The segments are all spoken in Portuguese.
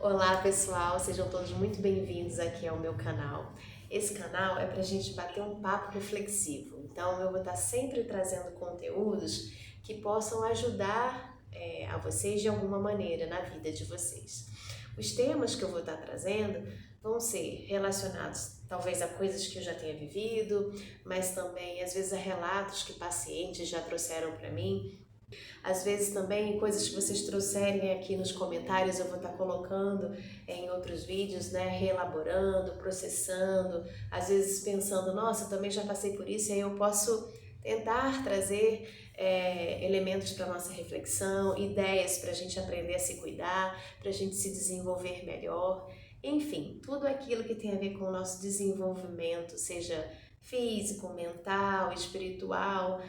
Olá pessoal, sejam todos muito bem-vindos aqui ao meu canal. Esse canal é para a gente bater um papo reflexivo, então eu vou estar sempre trazendo conteúdos que possam ajudar a vocês de alguma maneira na vida de vocês. Os temas que eu vou estar trazendo vão ser relacionados talvez a coisas que eu já tenha vivido, mas também às vezes a relatos que pacientes já trouxeram para mim. Às vezes também coisas que vocês trouxerem aqui nos comentários eu vou estar colocando em outros vídeos, né, reelaborando, processando, às vezes pensando, nossa, eu também já passei por isso, e aí eu posso tentar trazer elementos para nossa reflexão, ideias para a gente aprender a se cuidar, para a gente se desenvolver melhor, enfim, tudo aquilo que tem a ver com o nosso desenvolvimento, seja físico, mental, espiritual,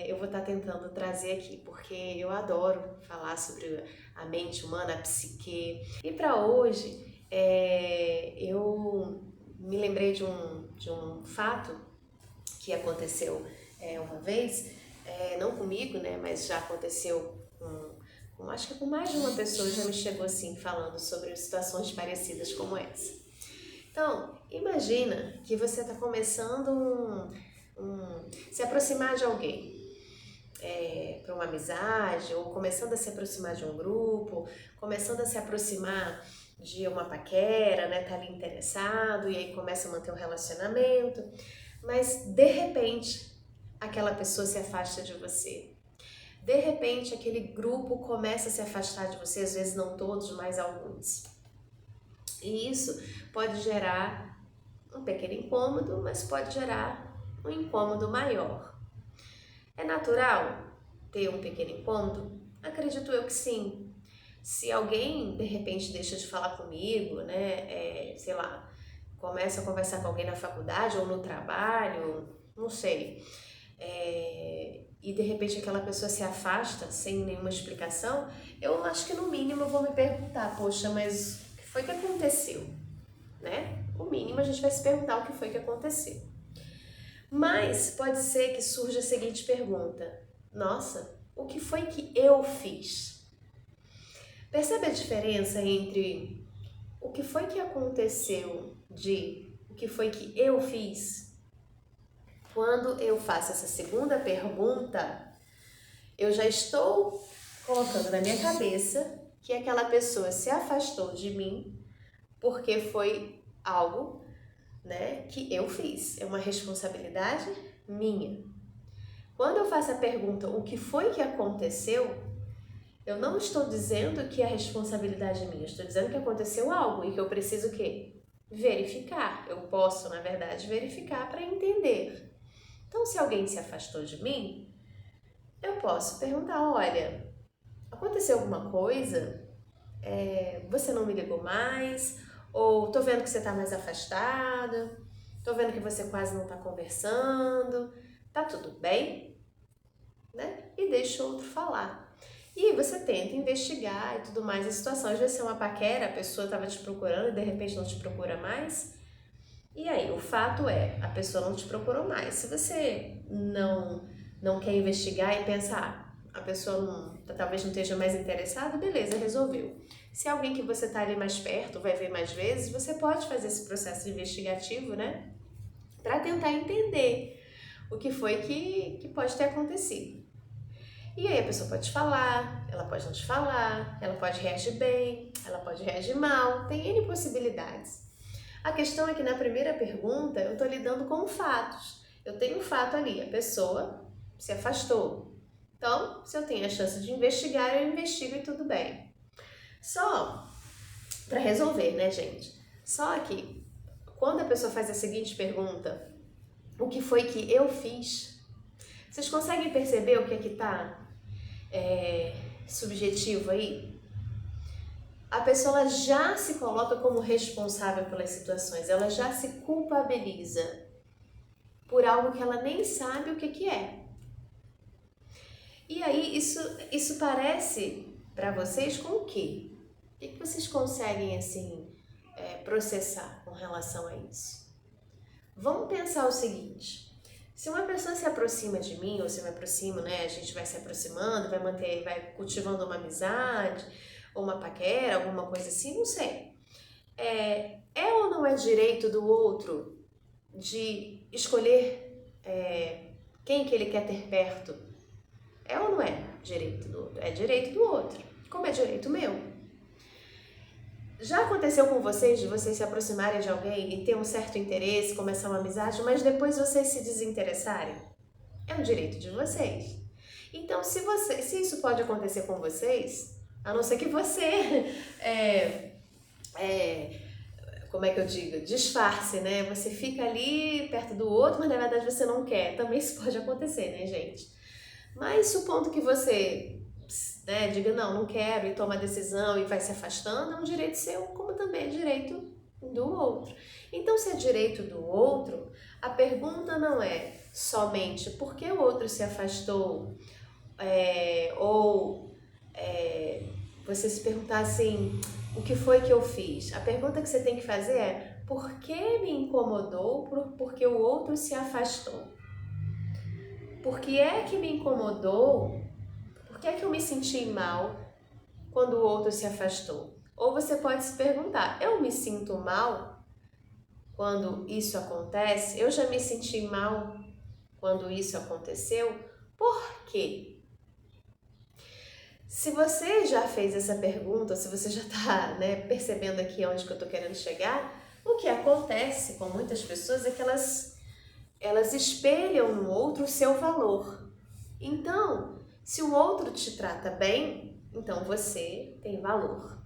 eu vou estar tentando trazer aqui, porque eu adoro falar sobre a mente humana, a psique. E para hoje, eu me lembrei de um fato que aconteceu uma vez, não comigo, né, mas já aconteceu acho que com mais de uma pessoa já me chegou assim, falando sobre situações parecidas como essa. Então, imagina que você está começando se aproximar de alguém, para uma amizade, ou começando a se aproximar de um grupo, começando a se aproximar de uma paquera, né, tá ali interessado, e aí começa a manter um relacionamento, mas de repente aquela pessoa se afasta de você. De repente aquele grupo começa a se afastar de você, às vezes não todos, mas alguns. E isso pode gerar um pequeno incômodo, mas pode gerar um incômodo maior. É natural ter um pequeno incômodo? Acredito eu que sim. Se alguém de repente deixa de falar comigo, né, sei lá, começa a conversar com alguém na faculdade ou no trabalho, não sei, e de repente aquela pessoa se afasta sem nenhuma explicação, eu acho que no mínimo eu vou me perguntar, poxa, mas o que foi que aconteceu? Né? O mínimo a gente vai se perguntar o que foi que aconteceu. Mas pode ser que surja a seguinte pergunta: nossa, o que foi que eu fiz? Percebe a diferença entre o que foi que aconteceu de o que foi que eu fiz? Quando eu faço essa segunda pergunta, eu já estou colocando na minha cabeça que aquela pessoa se afastou de mim porque foi algo, né, que eu fiz, é uma responsabilidade minha. Quando eu faço a pergunta, o que foi que aconteceu, eu não estou dizendo que a responsabilidade é minha, estou dizendo que aconteceu algo e que eu preciso o quê? Verificar. Eu posso, na verdade, verificar para entender. Então, se alguém se afastou de mim, eu posso perguntar, olha, aconteceu alguma coisa? Você não me ligou mais? Ou tô vendo que você tá mais afastada? Tô vendo que você quase não tá conversando? Tá tudo bem? Né? E deixa o outro falar. E você tenta investigar e tudo mais a situação. Às vezes é uma paquera, a pessoa estava te procurando e de repente não te procura mais. E aí, o fato é, a pessoa não te procurou mais. Se você não quer investigar e pensar, a pessoa talvez não esteja mais interessada, beleza, resolveu. Se alguém que você está ali mais perto vai ver mais vezes, você pode fazer esse processo investigativo, né? Para tentar entender o que foi que pode ter acontecido. E aí a pessoa pode te falar, ela pode não te falar, ela pode reagir bem, ela pode reagir mal, tem N possibilidades. A questão é que na primeira pergunta eu estou lidando com fatos. Eu tenho um fato ali, a pessoa se afastou. Então, se eu tenho a chance de investigar, eu investigo e tudo bem. Só para resolver, né, gente? Só que quando a pessoa faz a seguinte pergunta, o que foi que eu fiz? Vocês conseguem perceber o que é que está subjetivo aí? A pessoa ela já se coloca como responsável pelas situações, ela já se culpabiliza por algo que ela nem sabe o que é. E aí isso parece para vocês com o quê? O que vocês conseguem assim processar com relação a isso? Vamos pensar o seguinte: se uma pessoa se aproxima de mim, ou se eu me aproximo, né, a gente vai se aproximando, vai cultivando uma amizade, ou uma paquera, alguma coisa assim, não sei. É ou não é direito do outro de escolher quem que ele quer ter perto? É ou não é direito do outro? É direito do outro, como é direito meu. Já aconteceu com vocês de vocês se aproximarem de alguém e ter um certo interesse, começar uma amizade, mas depois vocês se desinteressarem? É um direito de vocês. Então, se isso pode acontecer com vocês, a não ser que você, como é que eu digo, disfarce, né? Você fica ali perto do outro, mas na verdade você não quer. Também isso pode acontecer, né, gente? Mas supondo que você, né, diga não quero e toma a decisão e vai se afastando, é um direito seu, como também é direito do outro. Então, se é direito do outro, a pergunta não é somente por que o outro se afastou, ou você se perguntar assim, o que foi que eu fiz? A pergunta que você tem que fazer é, por que me incomodou porque o outro se afastou? Por que é que me incomodou? Por que é que eu me senti mal quando o outro se afastou? Ou você pode se perguntar, eu me sinto mal quando isso acontece? Eu já me senti mal quando isso aconteceu? Por quê? Se você já fez essa pergunta, se você já está, né, percebendo aqui onde que eu estou querendo chegar, o que acontece com muitas pessoas é que elas espelham no outro o seu valor. Então, se o outro te trata bem, então você tem valor.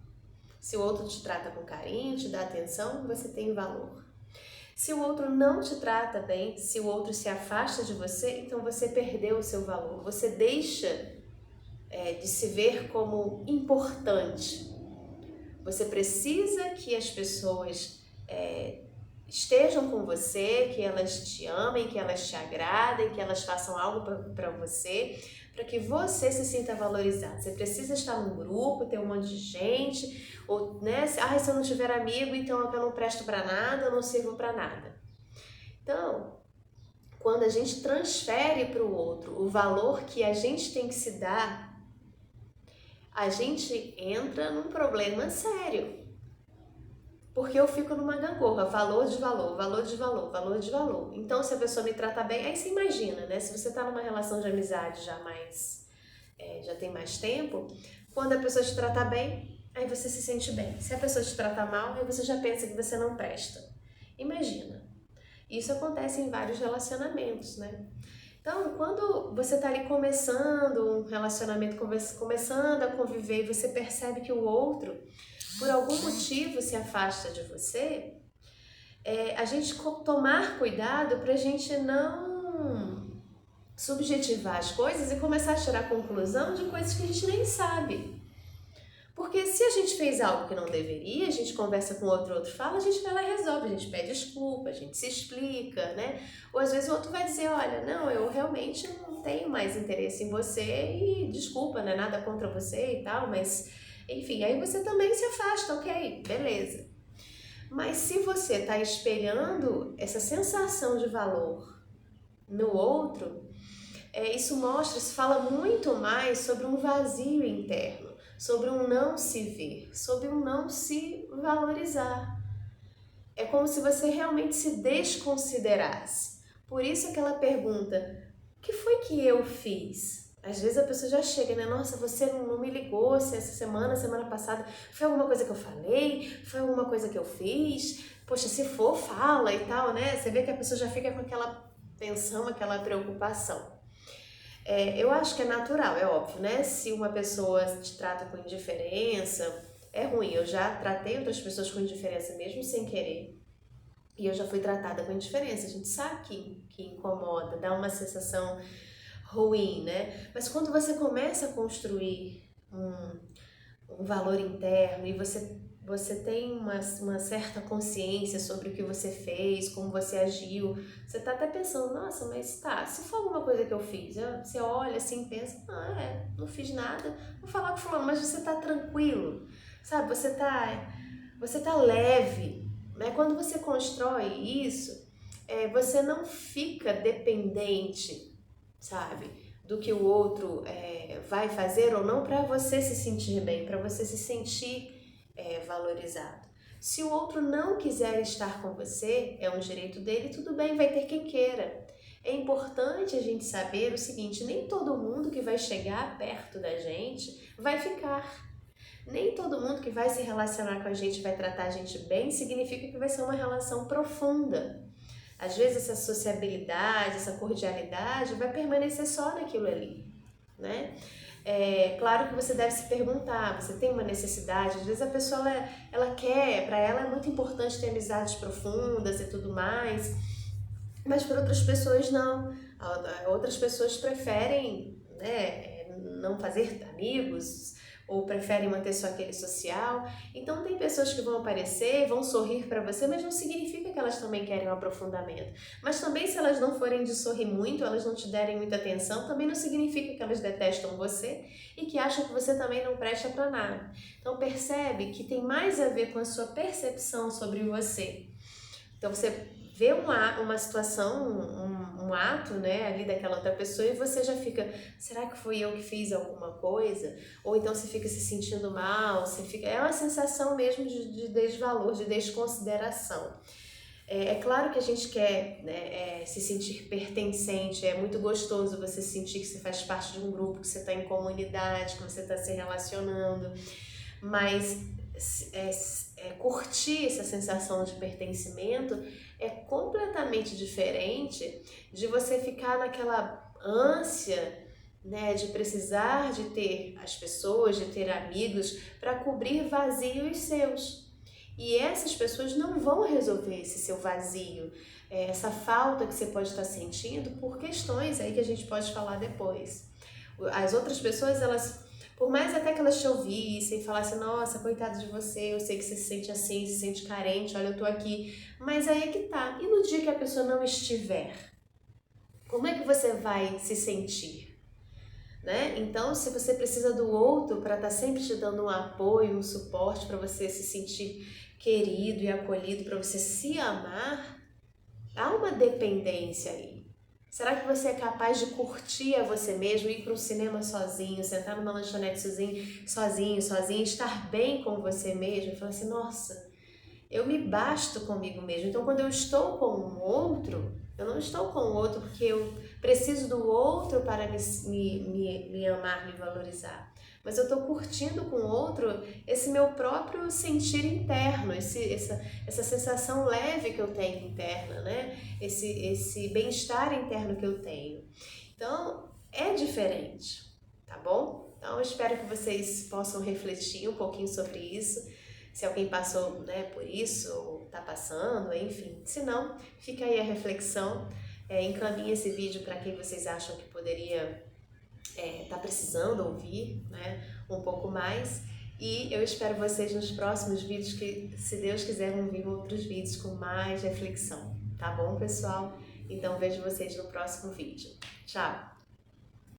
Se o outro te trata com carinho, te dá atenção, você tem valor. Se o outro não te trata bem, se o outro se afasta de você, então você perdeu o seu valor. Você deixa de se ver como importante. Você precisa que as pessoas estejam com você, que elas te amem, que elas te agradem, que elas façam algo para você, para que você se sinta valorizado. Você precisa estar num grupo, ter um monte de gente, ou, né, se eu não tiver amigo, então eu não presto para nada, eu não sirvo para nada. Então, quando a gente transfere para o outro o valor que a gente tem que se dar, a gente entra num problema sério. Porque eu fico numa gangorra, valor de valor, valor de valor, valor de valor. Então, se a pessoa me trata bem, aí você imagina, né? Se você tá numa relação de amizade já tem mais tempo, quando a pessoa te trata bem, aí você se sente bem. Se a pessoa te trata mal, aí você já pensa que você não presta. Imagina. Isso acontece em vários relacionamentos, né? Então, quando você tá ali começando um relacionamento, começando a conviver e você percebe que o outro, por algum motivo, se afasta de você, a gente tomar cuidado para a gente não subjetivar as coisas e começar a tirar conclusão de coisas que a gente nem sabe. Porque se a gente fez algo que não deveria, a gente conversa com o outro fala, a gente vai lá e resolve, a gente pede desculpa, a gente se explica, né? Ou às vezes o outro vai dizer, olha, não, eu realmente não tenho mais interesse em você e desculpa, não é nada contra você e tal, mas enfim, aí você também se afasta, ok, beleza. Mas se você está espelhando essa sensação de valor no outro, isso fala muito mais sobre um vazio interno, sobre um não se ver, sobre um não se valorizar. É como se você realmente se desconsiderasse. Por isso aquela pergunta, o que foi que eu fiz? Às vezes a pessoa já chega, né? Nossa, você não me ligou se essa semana passada, foi alguma coisa que eu falei? Foi alguma coisa que eu fiz? Poxa, se for, fala e tal, né? Você vê que a pessoa já fica com aquela tensão, aquela preocupação. Eu acho que é natural, é óbvio, né? Se uma pessoa te trata com indiferença, é ruim. Eu já tratei outras pessoas com indiferença mesmo sem querer. E eu já fui tratada com indiferença. A gente sabe que incomoda, dá uma sensação ruim, né? Mas quando você começa a construir um valor interno e você tem uma certa consciência sobre o que você fez, como você agiu, você tá até pensando, nossa, mas tá, se for alguma coisa que eu fiz, você olha assim e pensa, não fiz nada, vou falar com fulano, mas você tá tranquilo, sabe, você tá leve, né? Quando você constrói isso, você não fica dependente, sabe? do que o outro vai fazer ou não para você se sentir bem, para você se sentir valorizado. Se o outro não quiser estar com você, é um direito dele, tudo bem, vai ter quem queira. É importante a gente saber o seguinte, nem todo mundo que vai chegar perto da gente vai ficar. Nem todo mundo que vai se relacionar com a gente, vai tratar a gente bem, significa que vai ser uma relação profunda. Às vezes essa sociabilidade, essa cordialidade vai permanecer só naquilo ali, né? Claro que você deve se perguntar, você tem uma necessidade, às vezes a pessoa ela quer, para ela é muito importante ter amizades profundas e tudo mais, mas para outras pessoas não. Outras pessoas preferem, né, não fazer amigos, ou preferem manter só aquele social. Então tem pessoas que vão aparecer, vão sorrir para você, mas não significa que elas também querem um aprofundamento. Mas também se elas não forem de sorrir muito, elas não te derem muita atenção, também não significa que elas detestam você e que acham que você também não presta para nada. Então percebe que tem mais a ver com a sua percepção sobre você. Então você vê uma situação, um ato, né, ali daquela outra pessoa e você já fica, será que foi eu que fiz alguma coisa? Ou então você fica se sentindo mal, é uma sensação mesmo de desvalor, de desconsideração. É claro que a gente quer, né, se sentir pertencente, é muito gostoso você sentir que você faz parte de um grupo, que você está em comunidade, que você está se relacionando, mas curtir essa sensação de pertencimento é completamente diferente de você ficar naquela ânsia, né, de precisar de ter as pessoas, de ter amigos para cobrir vazios seus. E essas pessoas não vão resolver esse seu vazio, essa falta que você pode estar sentindo por questões aí que a gente pode falar depois. As outras pessoas, elas, por mais até que elas te ouvissem e falassem, nossa, coitado de você, eu sei que você se sente assim, se sente carente, olha, eu tô aqui. Mas aí é que tá. E no dia que a pessoa não estiver, como é que você vai se sentir? Né? Então, se você precisa do outro para estar sempre te dando um apoio, um suporte para você se sentir querido e acolhido, para você se amar, há uma dependência aí. Será que você é capaz de curtir a você mesmo, ir para um cinema sozinho, sentar numa lanchonete sozinho, estar bem com você mesmo e falar assim, nossa, eu me basto comigo mesmo. Então, quando eu estou com um outro, eu não estou com o outro porque eu preciso do outro para me amar, me valorizar. Mas eu estou curtindo com o outro esse meu próprio sentir interno, essa sensação leve que eu tenho interna, né? Esse bem-estar interno que eu tenho. Então, é diferente, tá bom? Então, eu espero que vocês possam refletir um pouquinho sobre isso. Se alguém passou, né, por isso, ou está passando, enfim. Se não, fica aí a reflexão. Encaminhe esse vídeo para quem vocês acham que poderia estar precisando ouvir, né, um pouco mais. E eu espero vocês nos próximos vídeos, que, se Deus quiser, vão vir outros vídeos com mais reflexão. Tá bom, pessoal? Então, vejo vocês no próximo vídeo. Tchau!